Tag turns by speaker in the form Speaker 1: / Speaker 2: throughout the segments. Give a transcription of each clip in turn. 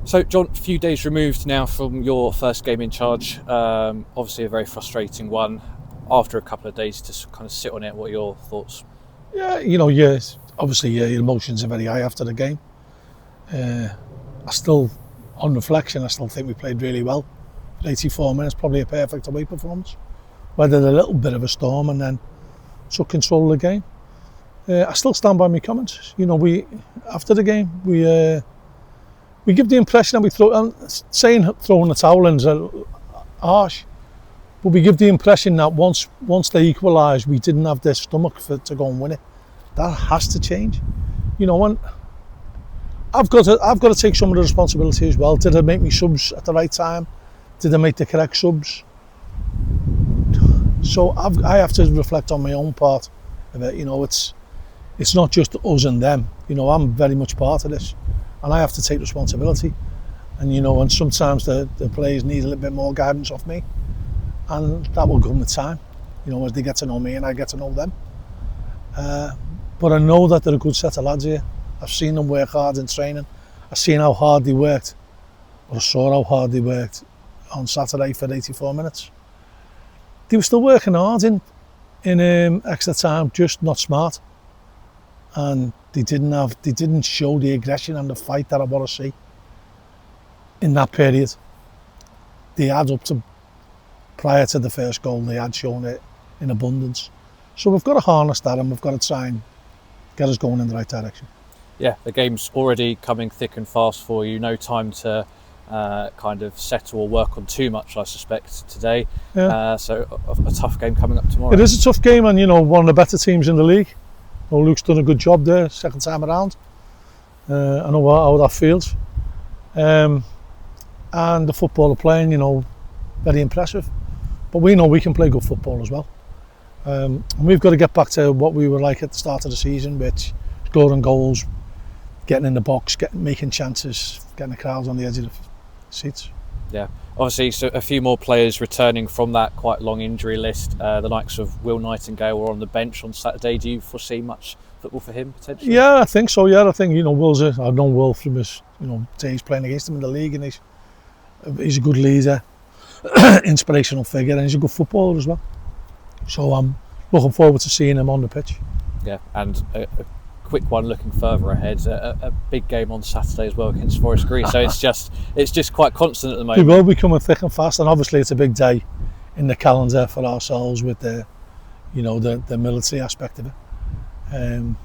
Speaker 1: So, John, a few days removed now from your first game in charge. Obviously, a very frustrating one. After a couple of days to kind of sit on it, what are your thoughts?
Speaker 2: Yeah, yes. Obviously, your emotions are very high after the game. I still, on reflection, I still think we played really well. 84 minutes, probably a perfect away performance. Weathered a little bit of a storm and then took control of the game. I still stand by my comments. We after the game we give the impression that we throwing the towel in is harsh, but we give the impression that once they equalised, we didn't have the stomach to go and win it. That has to change. And I've got to take some of the responsibility as well. Did I make me subs at the right time? Did I make the correct subs? So I have to reflect on my own part of it. It's not just us and them. I'm very much part of this, and I have to take responsibility. And and sometimes the players need a little bit more guidance off me, and that will come with time. As they get to know me and I get to know them. But I know that they're a good set of lads here. I've seen them work hard in training. I've seen how hard they worked, or I saw how hard they worked on Saturday for 84 minutes. They were still working hard in extra time, just not smart. And they didn't show the aggression and the fight that I want to see in that period. They had up to prior to the first goal, they had shown it in abundance. So we've got to harness that, and we've got to try and get us going in the right direction.
Speaker 1: Yeah, the game's already coming thick and fast for you. No time to kind of settle or work on too much, I suspect, today.
Speaker 2: Yeah.
Speaker 1: So a tough game coming up tomorrow.
Speaker 2: It is a tough game, and one of the better teams in the league. Luke's done a good job there, second time around. I know how that feels. And the football they're playing, very impressive. But we know we can play good football as well. And we've got to get back to what we were like at the start of the season, which scoring goals, getting in the box, making chances, getting the crowds on the edge of the seats.
Speaker 1: Yeah, obviously, so a few more players returning from that quite long injury list. The likes of Will Nightingale were on the bench on Saturday. Do you foresee much football for him potentially?
Speaker 2: Yeah, I think so. Yeah, I think Will's I've known Will from his days playing against him in the league, and he's a good leader, inspirational figure, and he's a good footballer as well. So I'm looking forward to seeing him on the pitch.
Speaker 1: Yeah, and a quick one looking further ahead, a big game on Saturday as well against Forest Green. So it's just quite constant at the moment.
Speaker 2: It will be coming thick and fast, and obviously it's a big day in the calendar for ourselves with the military aspect of it, and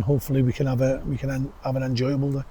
Speaker 2: hopefully we can have an enjoyable day.